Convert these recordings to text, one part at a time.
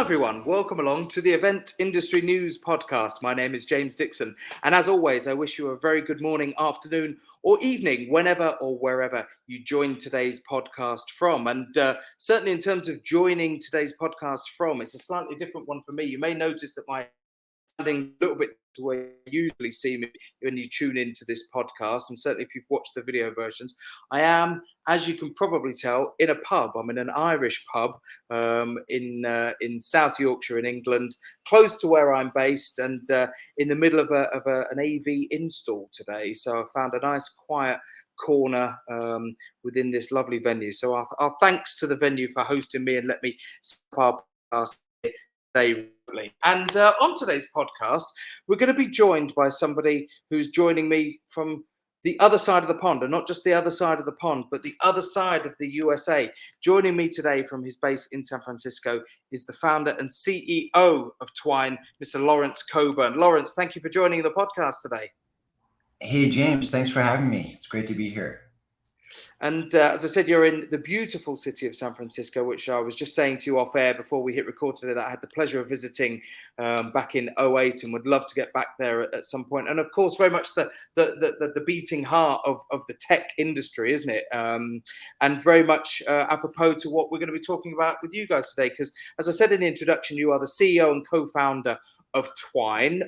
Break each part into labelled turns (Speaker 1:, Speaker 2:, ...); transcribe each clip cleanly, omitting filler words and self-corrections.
Speaker 1: everyone. Welcome along to the Event Industry News Podcast. My name is James Dixon. And as always, I wish you a very good morning, afternoon, or evening, whenever or wherever you join today's podcast from. And certainly in terms of joining today's podcast from, it's a slightly different one for me. You may notice that my sounding a little bit to where you usually see me when you tune into this podcast, and certainly if you've watched the video versions. I am, as you can probably tell, in a pub. I'm in an Irish pub in South Yorkshire in England, close to where I'm based, and in the middle of an AV install today. So I found a nice quiet corner within this lovely venue. So our thanks to the venue for hosting me and let me start our podcast today. And on today's podcast, we're going to be joined by somebody who's joining me from the other side of the pond, and not just the other side of the pond, but the other side of the USA. Joining me today from his base in San Francisco is the founder and CEO of Twine, Mr. Lawrence Coburn. Lawrence, thank you for joining the podcast today.
Speaker 2: Hey, James, thanks for having me. It's great to be here.
Speaker 1: And as I said, you're in the beautiful city of San Francisco, which I was just saying to you off air before we hit record today that I had the pleasure of visiting back in 2008 and would love to get back there at some point. And of course, very much the beating heart of the tech industry, isn't it? And very much apropos to what we're going to be talking about with you guys today, because as I said in the introduction, you are the CEO and co-founder of Twine.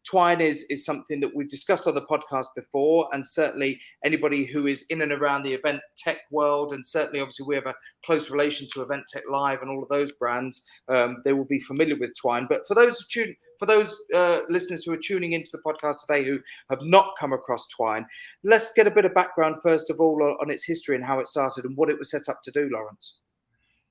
Speaker 1: Twine is something that we've discussed on the podcast before, and certainly anybody who is in and around the event tech world, and certainly obviously we have a close relation to Event Tech Live and all of those brands, they will be familiar with Twine. But for those listeners who are tuning into the podcast today who have not come across Twine, let's get a bit of background first of all on its history and how it started and what it was set up to do, Lawrence.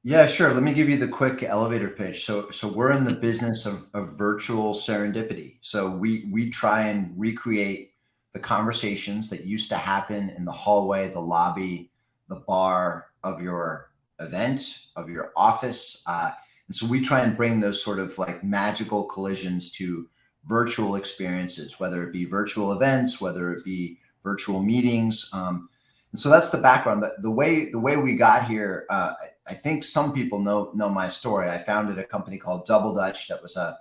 Speaker 2: Yeah, sure. Let me give you the quick elevator pitch. So we're in the business of virtual serendipity. So we try and recreate the conversations that used to happen in the hallway, the lobby, the bar of your event, of your office. And so we try and bring those sort of like magical collisions to virtual experiences, whether it be virtual events, whether it be virtual meetings. And so that's the background. The way we got here, I think some people know my story. I founded a company called DoubleDutch that was a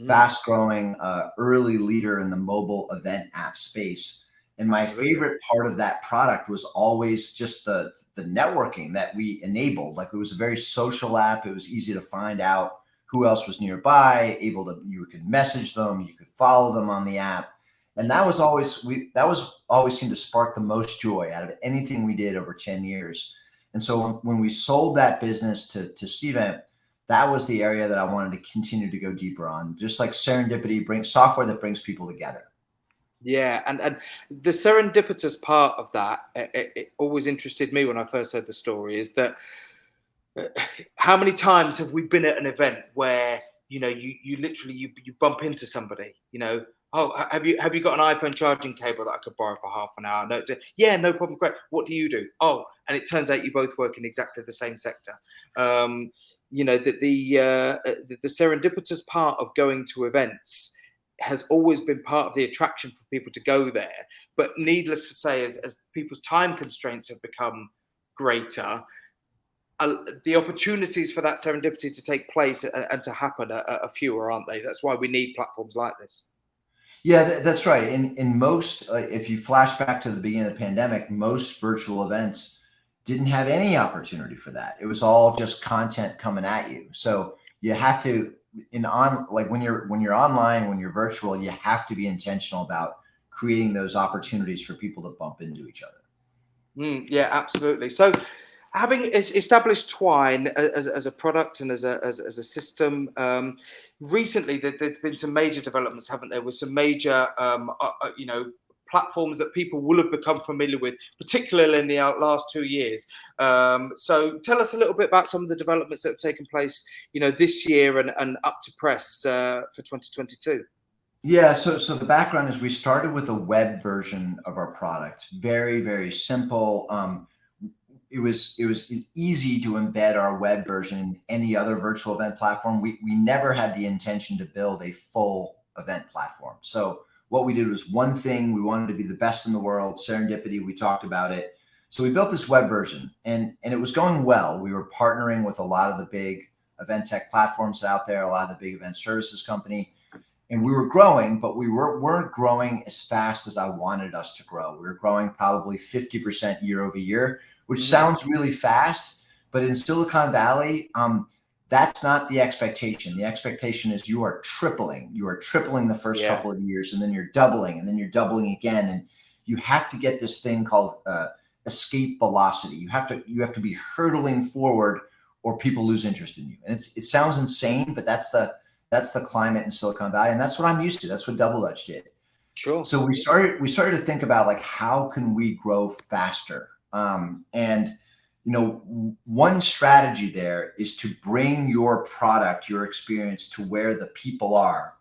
Speaker 2: fast-growing early leader in the mobile event app space. And my favorite part of that product was always just the networking that we enabled. Like, it was a very social app. It was easy to find out who else was nearby, you could message them, you could follow them on the app. And that was always seemed to spark the most joy out of anything we did over 10 years. And so when we sold that business to Stevent, that was the area that I wanted to continue to go deeper on. Just like serendipity, brings software that brings people together.
Speaker 1: Yeah, and the serendipitous part of that, it always interested me when I first heard the story, is that how many times have we been at an event where, you literally bump into somebody, oh, have you got an iPhone charging cable that I could borrow for half an hour? No, yeah, no problem, great. What do you do? Oh, and it turns out you both work in exactly the same sector. The serendipitous part of going to events has always been part of the attraction for people to go there. But needless to say, as people's time constraints have become greater, the opportunities for that serendipity to take place and to happen are fewer, aren't they? That's why we need platforms like this.
Speaker 2: Yeah, that's right. In most, if you flash back to the beginning of the pandemic, most virtual events didn't have any opportunity for that. It was all just content coming at you. So you have to, when you're online, when you're virtual, you have to be intentional about creating those opportunities for people to bump into each other.
Speaker 1: Yeah, absolutely. So, having established Twine as a product and as a system, recently there's been some major developments, haven't there? With some major, platforms that people will have become familiar with, particularly in the last 2 years. So tell us a little bit about some of the developments that have taken place, this year and up to press for 2022.
Speaker 2: Yeah, so the background is we started with a web version of our product, very, very simple. It was easy to embed our web version in any other virtual event platform. We never had the intention to build a full event platform. So what we did was one thing. We wanted to be the best in the world. Serendipity, we talked about it. So we built this web version, and it was going well. We were partnering with a lot of the big event tech platforms out there, a lot of the big event services company. And we were growing, but we weren't growing as fast as I wanted us to grow. We were growing probably 50% year over year, which sounds really fast, but in Silicon Valley, that's not the expectation. The expectation is you are tripling. You are tripling the first couple of years, and then you're doubling, and then you're doubling again. And you have to get this thing called escape velocity. You have to be hurtling forward, or people lose interest in you. And it sounds insane, but that's the climate in Silicon Valley, and that's what I'm used to. That's what DoubleDutch did.
Speaker 1: Sure.
Speaker 2: So we started to think about, like, how can we grow faster? And one strategy there is to bring your product, your experience, to where the people are.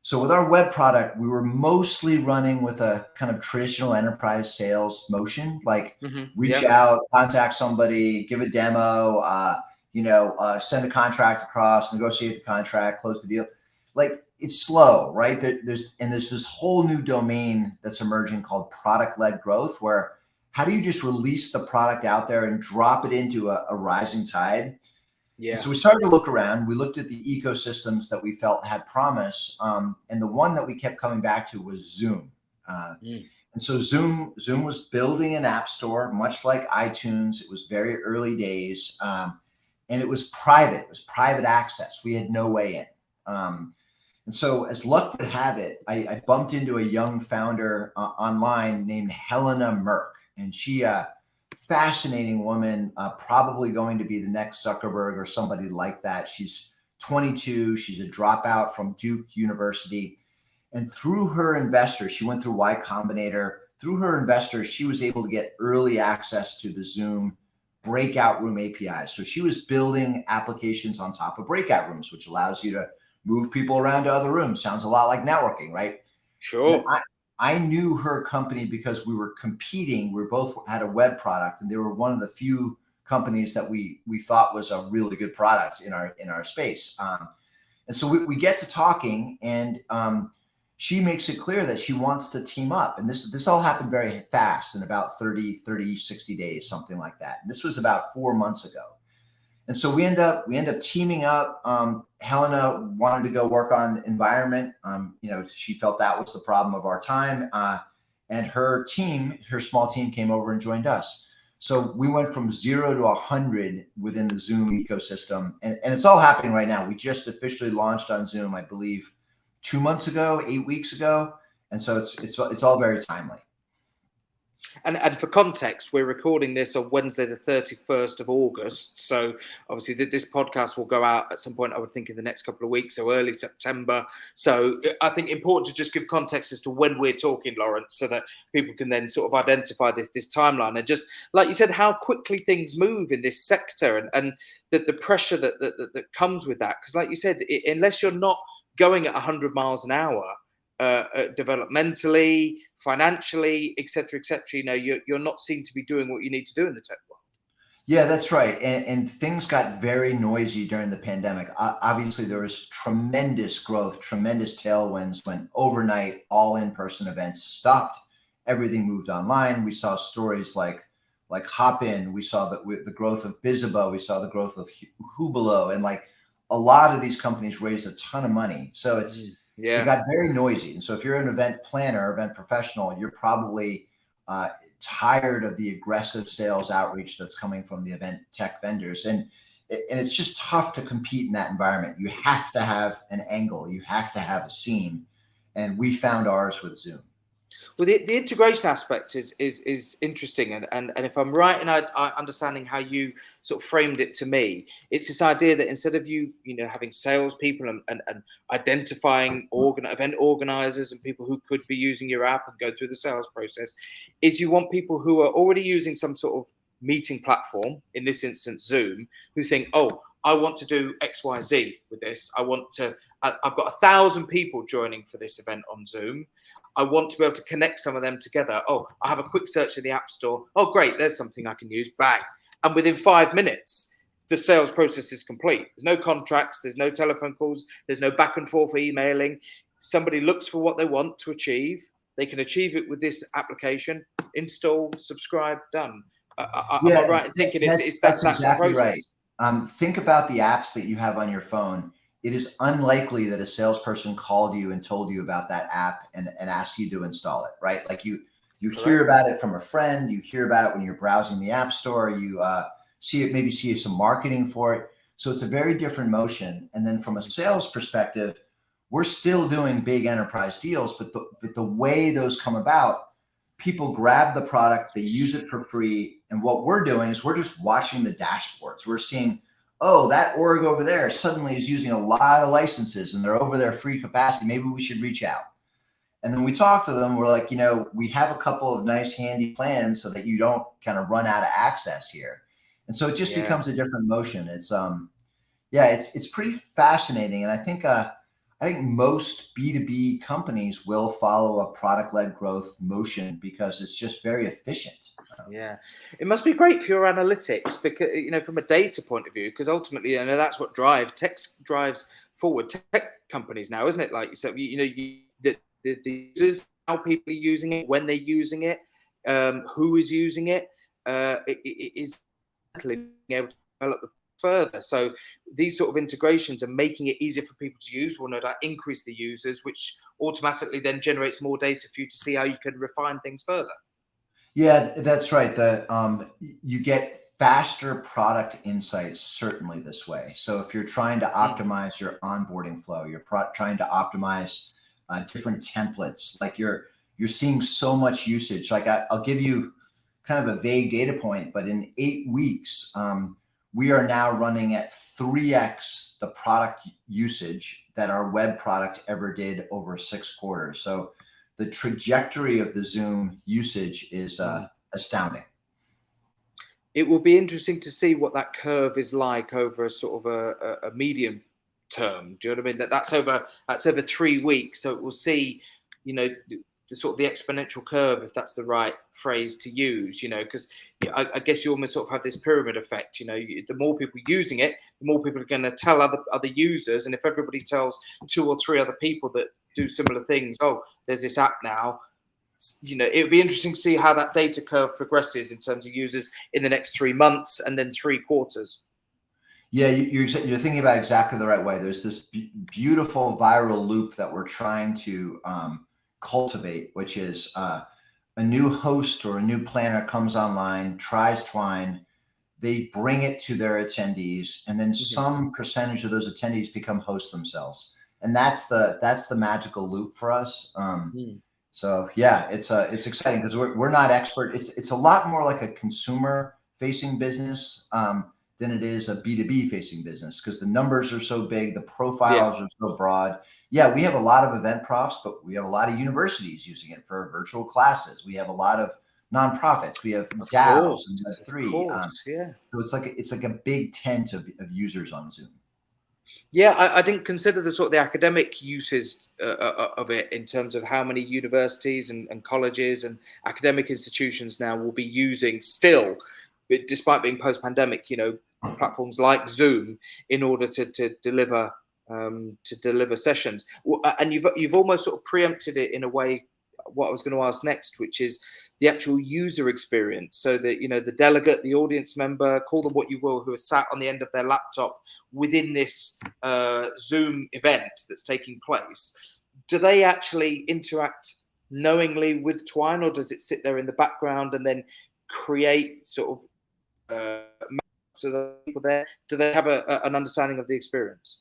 Speaker 2: So with our web product, we were mostly running with a kind of traditional enterprise sales motion, like reach out, contact somebody, give a demo, send a contract across, negotiate the contract, close the deal. Like, it's slow, right? There's this whole new domain that's emerging called product-led growth, where how do you just release the product out there and drop it into a rising tide? Yeah. So we started to look around. We looked at the ecosystems that we felt had promise, and the one that we kept coming back to was Zoom. And so Zoom was building an app store, much like iTunes. It was very early days. And it was private. It was private access. We had no way in. And so, as luck would have it, I bumped into a young founder online named Helena Merck. And she, fascinating woman, probably going to be the next Zuckerberg or somebody like that. She's 22. She's a dropout from Duke University. And through her investors, she went through Y Combinator. Through her investors, she was able to get early access to the Zoom breakout room APIs. So she was building applications on top of breakout rooms, which allows you to move people around to other rooms. Sounds a lot like networking, right?
Speaker 1: Sure.
Speaker 2: I knew her company because we were competing. We both had a web product, and they were one of the few companies that we thought was a really good product in our space. And so we get to talking, and she makes it clear that she wants to team up. And this all happened very fast, in about 60 days, something like that. And this was about 4 months ago. And so we end up teaming up. Helena wanted to go work on environment. She felt that was the problem of our time. And her small team came over and joined us. So we went from 0 to 100 within the Zoom ecosystem. And it's all happening right now. We just officially launched on Zoom, I believe, 2 months ago, 8 weeks ago. And so it's all very timely.
Speaker 1: And for context, we're recording this on Wednesday, the 31st of August. So obviously this podcast will go out at some point, I would think, in the next couple of weeks, so early September. So I think important to just give context as to when we're talking, Lawrence, so that people can then sort of identify this timeline. And just like you said, how quickly things move in this sector, and the pressure that comes with that. Because like you said, unless you're not going at 100 miles an hour, developmentally, financially, et cetera, you're not seen to be doing what you need to do in the tech world.
Speaker 2: Yeah, that's right. And things got very noisy during the pandemic. Obviously, there was tremendous growth, tremendous tailwinds when overnight all in-person events stopped. Everything moved online. We saw stories like Hopin. We saw the growth of Bizzabo. We saw the growth of Hubelo. And like a lot of these companies raised a ton of money. So it got very noisy. And so if you're an event planner, event professional, you're probably tired of the aggressive sales outreach that's coming from the event tech vendors. And it's just tough to compete in that environment. You have to have an angle. You have to have a seam. And we found ours with Zoom.
Speaker 1: Well, the integration aspect is interesting, and if I'm right in understanding how you sort of framed it to me, it's this idea that instead of you having salespeople and identifying event organizers and people who could be using your app and go through the sales process, is you want people who are already using some sort of meeting platform, in this instance Zoom, who think, oh, I want to do XYZ with this. I've got 1,000 people joining for this event on Zoom. I want to be able to connect some of them together. Oh, I have a quick search in the App Store. Oh, great, there's something I can use. Bang. And within 5 minutes, the sales process is complete. There's no contracts. There's no telephone calls. There's no back and forth emailing. Somebody looks for what they want to achieve. They can achieve it with this application. Install, subscribe, done. Am I right in thinking that's
Speaker 2: exactly
Speaker 1: the process?
Speaker 2: Right. Think about the apps that you have on your phone. It is unlikely that a salesperson called you and told you about that app and asked you to install it, right? Like you hear about it from a friend, you hear about it when you're browsing the app store, you see it, maybe see some marketing for it. So it's a very different motion. And then from a sales perspective, we're still doing big enterprise deals, but the way those come about, people grab the product, they use it for free. And what we're doing is we're just watching the dashboards. We're seeing, oh, that org over there suddenly is using a lot of licenses and they're over their free capacity. Maybe we should reach out. And then we talk to them. We're like, we have a couple of nice handy plans so that you don't kind of run out of access here. And so it just becomes a different motion. It's it's pretty fascinating. And I think most B2B companies will follow a product-led growth motion because it's just very efficient.
Speaker 1: Yeah, it must be great for your analytics because from a data point of view, because ultimately that's what drives forward tech companies now, isn't it? Like so, the users, how people are using it, when they're using it, who is using it, it is being able to develop the further. So these sort of integrations are making it easier for people to use. Will no doubt increase the users, which automatically then generates more data for you to see how you can refine things further.
Speaker 2: Yeah, that's right. You get faster product insights certainly this way. So if you're trying to optimize your onboarding flow, you're trying to optimize different templates, like you're seeing so much usage. Like I'll give you kind of a vague data point, but in 8 weeks, we are now running at 3x the product usage that our web product ever did over 6 quarters. So the trajectory of the Zoom usage is astounding.
Speaker 1: It will be interesting to see what that curve is like over a sort of a medium term. Do you know what I mean? That's over 3 weeks. So we'll see, the sort of the exponential curve, if that's the right phrase to use, because I guess you almost sort of have this pyramid effect. The more people using it, the more people are going to tell other users, and if everybody tells 2 or 3 other people that do similar things, oh, there's this app now, it would be interesting to see how that data curve progresses in terms of users in the next 3 months and then 3 quarters.
Speaker 2: Yeah, you're thinking about exactly the right way. There's this beautiful viral loop that we're trying to cultivate, which is a new host or a new planner comes online, tries Twine, they bring it to their attendees, and then some percentage of those attendees become hosts themselves. And that's the magical loop for us. So yeah, it's exciting because we're not expert. It's a lot more like a consumer facing business than it is a B2B facing business because the numbers are so big, the profiles are so broad. Yeah, we have a lot of event profs, but we have a lot of universities using it for virtual classes. We have a lot of nonprofits. We have DAOs and Web3. So it's like a big tent of users on Zoom.
Speaker 1: Yeah, I didn't consider the sort of the academic uses of it in terms of how many universities and colleges and academic institutions now will be using still, despite being post-pandemic, platforms like Zoom in order to deliver sessions. And you've almost sort of preempted it in a way. What I was going to ask next, which is the actual user experience, so that the delegate, the audience member, call them what you will, who are sat on the end of their laptop within this Zoom event that's taking place, do they actually interact knowingly with Twine, or does it sit there in the background and then create sort of so the people there, do they have an understanding of the experience?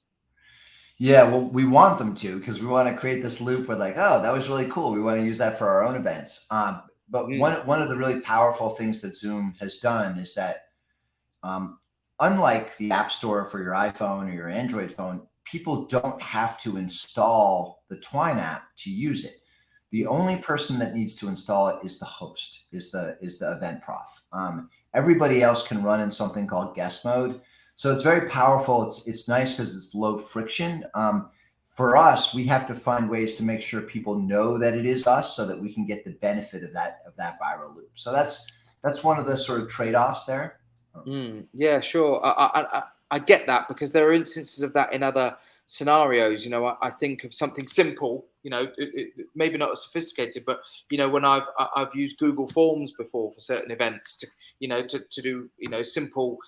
Speaker 2: Yeah, well, we want them to because we want to create this loop where like, oh, that was really cool. We want to use that for our own events. But one of the really powerful things that Zoom has done is that unlike the App Store for your iPhone or your Android phone, people don't have to install the Twine app to use it. The only person that needs to install it is the host, is the event prof. Everybody else can run in something called guest mode. So it's very powerful. It's nice because it's low friction. For us, we have to find ways to make sure people know that it is us so that we can get the benefit of that viral loop. So that's one of the sort of trade-offs there.
Speaker 1: Yeah, sure. I get that because there are instances of that in other scenarios. I think of something simple maybe not as sophisticated, but when I've used Google Forms before for certain events to do simple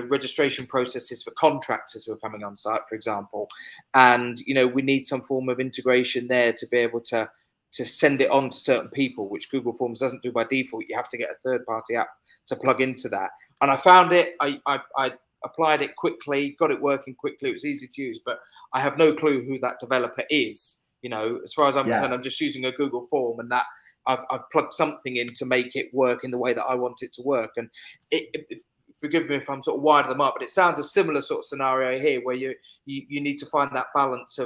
Speaker 1: registration processes for contractors who are coming on site, for example, and we need some form of integration there to be able to send it on to certain people, which Google Forms doesn't do by default. You have to get a third-party app to plug into that. And I found it. I applied it quickly, got it working quickly. It was easy to use, but I have no clue who that developer is. As far as I'm concerned, I'm just using a Google form, and that I've plugged something in to make it work in the way that I want it to work. And forgive me if I'm sort of winding them up, but it sounds a similar sort of scenario here, where you need to find that balance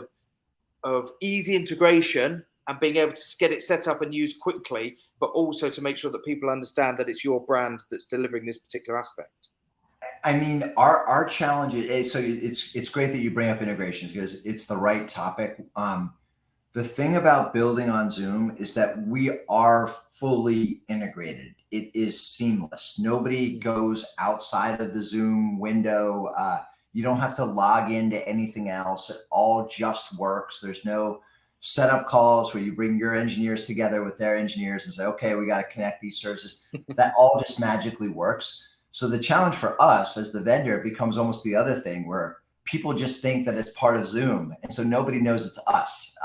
Speaker 1: of easy integration and being able to get it set up and used quickly, but also to make sure that people understand that it's your brand that's delivering this particular aspect.
Speaker 2: I mean, our challenge is, so it's great that you bring up integrations, because it's the right topic. The thing about building on Zoom is that we are fully integrated. It is seamless. Nobody goes outside of the Zoom window. You don't have to log into anything else. It all just works. There's no setup calls where you bring your engineers together with their engineers and say, okay, we got to connect these services. That all just magically works. So the challenge for us as the vendor becomes almost the other thing, where people just think that it's part of Zoom, and so nobody knows it's us.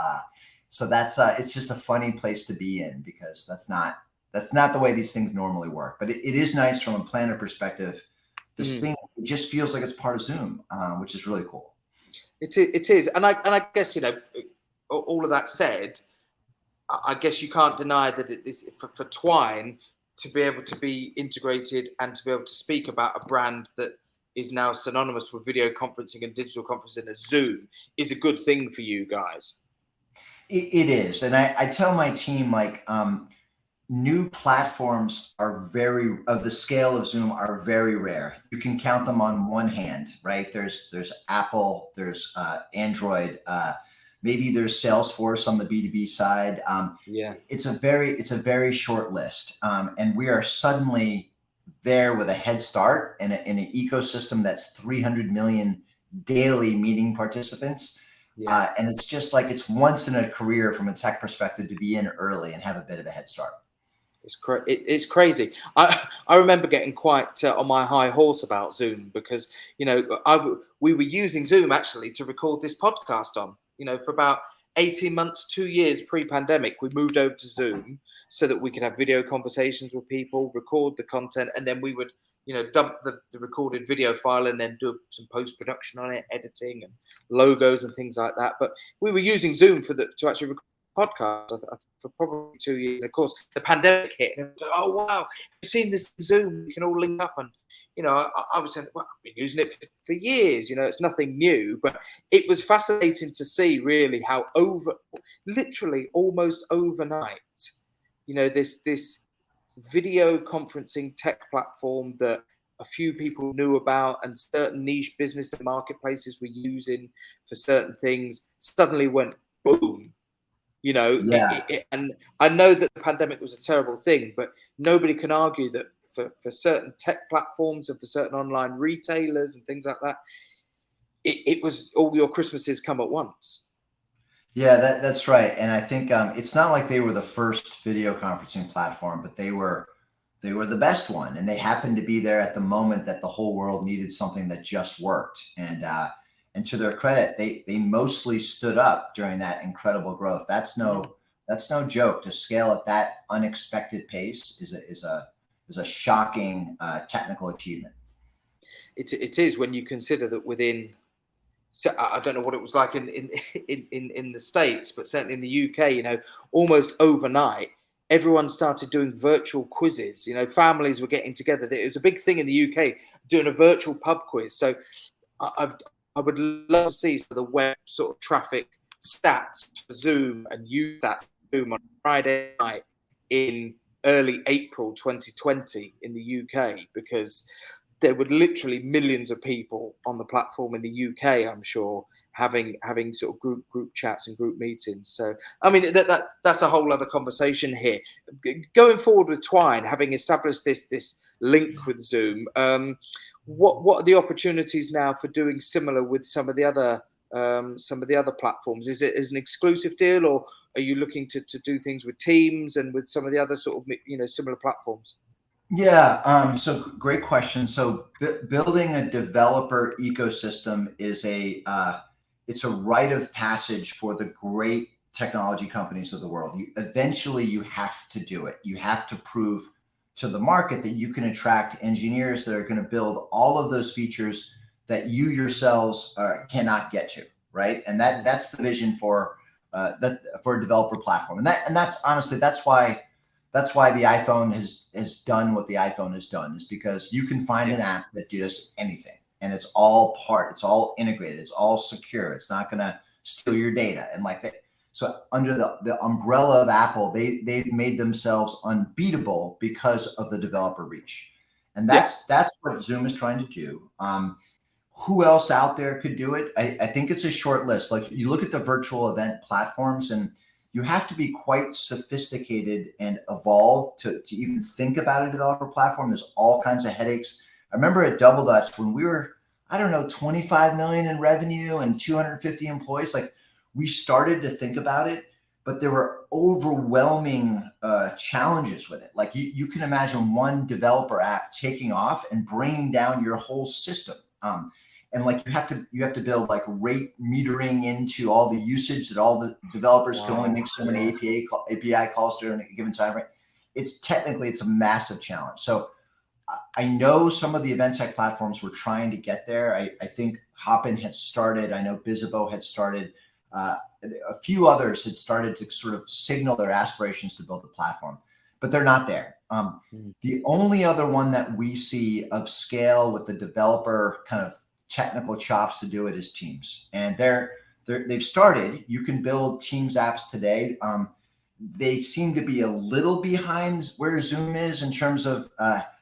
Speaker 2: So that's it's just a funny place to be in, because that's not the way these things normally work. But it is nice from a planner perspective. This thing, it just feels like it's part of Zoom, which is really cool.
Speaker 1: It is, and I guess all of that said, I guess you can't deny that it is for Twine to be able to be integrated and to be able to speak about a brand that is now synonymous with video conferencing and digital conferencing as Zoom is a good thing for you guys.
Speaker 2: It is. And I tell my team, like, new platforms are of the scale of Zoom are very rare. You can count them on one hand, right? There's Apple, there's Android, maybe there's Salesforce on the B2B side. It's a very short list. And we are suddenly there with a head start in an ecosystem that's 300 million daily meeting participants. And it's just like, it's once in a career from a tech perspective to be in early and have a bit of a head start.
Speaker 1: It's crazy. I remember getting quite on my high horse about Zoom, because we were using Zoom actually to record this podcast on. For about 18 months, 2 years pre-pandemic, we moved over to Zoom so that we could have video conversations with people, record the content, and then we would dump the recorded video file and then do some post-production on it, editing and logos and things like that. But we were using Zoom to actually record podcast for probably 2 years. Of course, the pandemic hit, and oh wow, you've seen this Zoom, we can all link up. And I was saying, well, I've been using it for years. It's nothing new, but it was fascinating to see really how literally almost overnight, this video conferencing tech platform that a few people knew about and certain niche business and marketplaces were using for certain things suddenly went boom. And I know that the pandemic was a terrible thing, but nobody can argue that for certain tech platforms and for certain online retailers and things like that, it was all your Christmases come at once.
Speaker 2: Yeah, that's right. And I think it's not like they were the first video conferencing platform, but they were the best one. And they happened to be there at the moment that the whole world needed something that just worked. And to their credit, they mostly stood up during that incredible growth. That's no joke. To scale at that unexpected pace is a shocking technical achievement.
Speaker 1: It is, when you consider that within, so I don't know what it was like in the States, but certainly in the UK, almost overnight, everyone started doing virtual quizzes. Families were getting together. It was a big thing in the UK, doing a virtual pub quiz. So I would love to see the web sort of traffic stats for Zoom and use that Zoom on Friday night in early April 2020 in the UK, because there were literally millions of people on the platform in the UK, I'm sure, having sort of group chats and group meetings. So, I mean, that's a whole other conversation here. Going forward with Twine, having established this link with Zoom, what are the opportunities now for doing similar with some of the other platforms? Is it as an exclusive deal, or are you looking to do things with Teams and with some of the other sort of similar platforms?
Speaker 2: Yeah, so great question. So building a developer ecosystem is it's a rite of passage for the great technology companies of the world. Eventually you have to do it. You have to prove to the market that you can attract engineers that are going to build all of those features that you yourselves cannot get to, right? And that's the vision for for a developer platform. And that's honestly that's why the iPhone has done what the iPhone has done, is because you can find an app that does anything, and it's all integrated, it's all secure, it's not going to steal your data and like that. So under the umbrella of Apple, they've made themselves unbeatable because of the developer reach, and that's what Zoom is trying to do. Who else out there could do it? I think it's a short list. Like, you look at the virtual event platforms, and you have to be quite sophisticated and evolved to even think about a developer platform. There's all kinds of headaches. I remember at DoubleDutch when we were, I don't know, 25 million in revenue and 250 employees, like, we started to think about it, but there were overwhelming challenges with it. Like, you can imagine one developer app taking off and bringing down your whole system. And like, you have to build like rate metering into all the usage that all the developers can only make so many API calls during a given time frame. It's a massive challenge. So I know some of the event tech platforms were trying to get there. I think Hopin had started. I know Bizzabo had started. A few others had started to sort of signal their aspirations to build a platform, but they're not there. The only other one that we see of scale with the developer kind of technical chops to do it is Teams, and they've started. You can build Teams apps today. They seem to be a little behind where Zoom is in terms of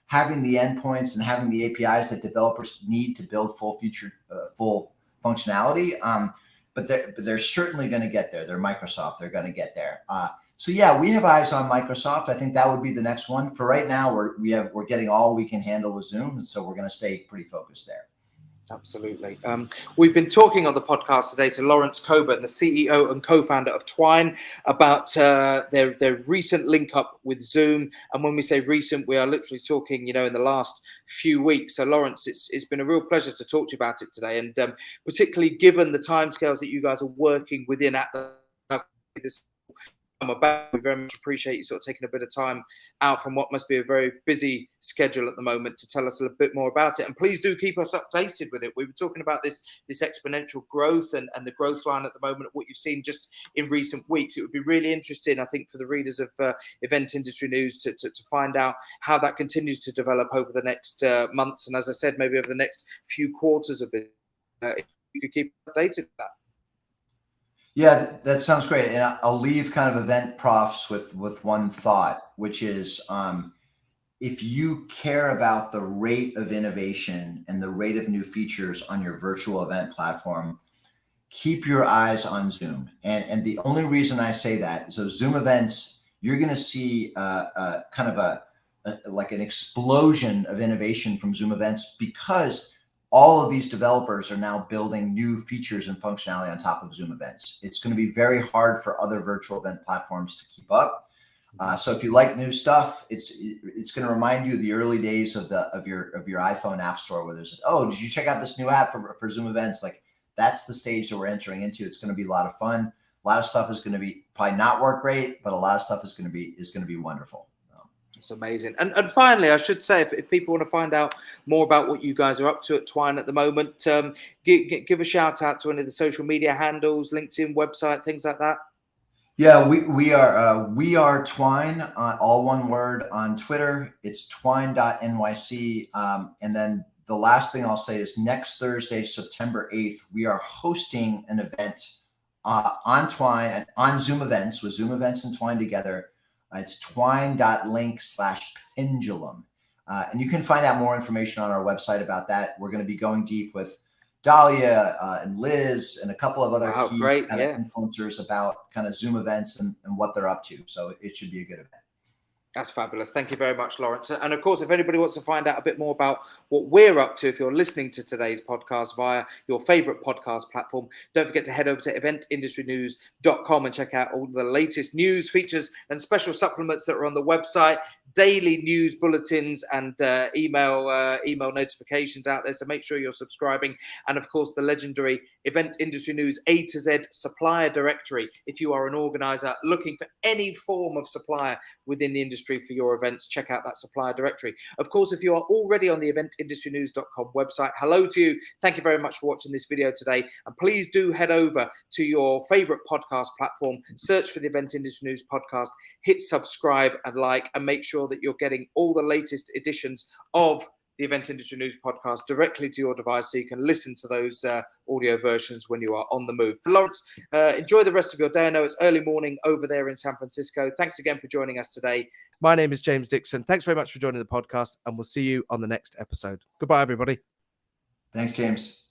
Speaker 2: having the endpoints and having the APIs that developers need to build full functionality. But they're certainly going to get there. They're Microsoft. They're going to get there. So yeah, we have eyes on Microsoft. I think that would be the next one. For right now, we're getting all we can handle with Zoom, and so we're going to stay pretty focused there.
Speaker 1: Absolutely. We've been talking on the podcast today to Lawrence Coburn, the CEO and co-founder of Twine, about their recent link up with Zoom. And when we say recent, we are literally talking, in the last few weeks. So Lawrence, it's been a real pleasure to talk to you about it today, and particularly given the timescales that you guys are working within at this. We very much appreciate you sort of taking a bit of time out from what must be a very busy schedule at the moment to tell us a little bit more about it. And please do keep us updated with it. We were talking about this exponential growth and the growth line at the moment, what you've seen just in recent weeks. It would be really interesting, I think, for the readers of Event Industry News to find out how that continues to develop over the next months. And as I said, maybe over the next few quarters of it, if you could keep updated with that.
Speaker 2: Yeah, that sounds great. And I'll leave kind of event profs with one thought, which is if you care about the rate of innovation and the rate of new features on your virtual event platform, keep your eyes on Zoom. And the only reason I say that, so Zoom events, you're going to see kind of like an explosion of innovation from Zoom events, because all of these developers are now building new features and functionality on top of Zoom events. It's going to be very hard for other virtual event platforms to keep up. So if you like new stuff, it's going to remind you of the early days of your iPhone app store, where there's, oh, did you check out this new app for Zoom events? Like, that's the stage that we're entering into. It's going to be a lot of fun. A lot of stuff is going to be probably not work great, but a lot of stuff is going to be wonderful.
Speaker 1: It's amazing. And finally, I should say, if people want to find out more about what you guys are up to at Twine at the moment, give a shout out to any of the social media handles, LinkedIn, website, things like that.
Speaker 2: Yeah, we are Twine, all one word, on Twitter. It's twine.nyc. And then the last thing I'll say is next Thursday, September 8th, we are hosting an event on Twine and on Zoom events, with Zoom events and Twine together. It's twine.link/pendulum. And you can find out more information on our website about that. We're going to be going deep with Dahlia and Liz and a couple of other key influencers about kind of Zoom events and what they're up to. So it should be a good event.
Speaker 1: That's fabulous. Thank you very much, Lawrence. And of course, if anybody wants to find out a bit more about what we're up to, if you're listening to today's podcast via your favorite podcast platform, don't forget to head over to eventindustrynews.com and check out all the latest news, features, and special supplements that are on the website, daily news bulletins and email notifications out there. So make sure you're subscribing. And of course, the legendary Event Industry News A to Z supplier directory. If you are an organizer looking for any form of supplier within the industry for your events, check out that supplier directory. Of course, if you are already on the eventindustrynews.com website, hello to you. Thank you very much for watching this video today. And please do head over to your favorite podcast platform, search for the Event Industry News podcast, hit subscribe and like, and make sure that you're getting all the latest editions of the Event Industry News podcast directly to your device so you can listen to those audio versions when you are on the move. Lawrence, enjoy the rest of your day. I know it's early morning over there in San Francisco. Thanks again for joining us today. My name is James Dixon. Thanks very much for joining the podcast, and we'll see you on the next episode. Goodbye, everybody.
Speaker 2: Thanks, James.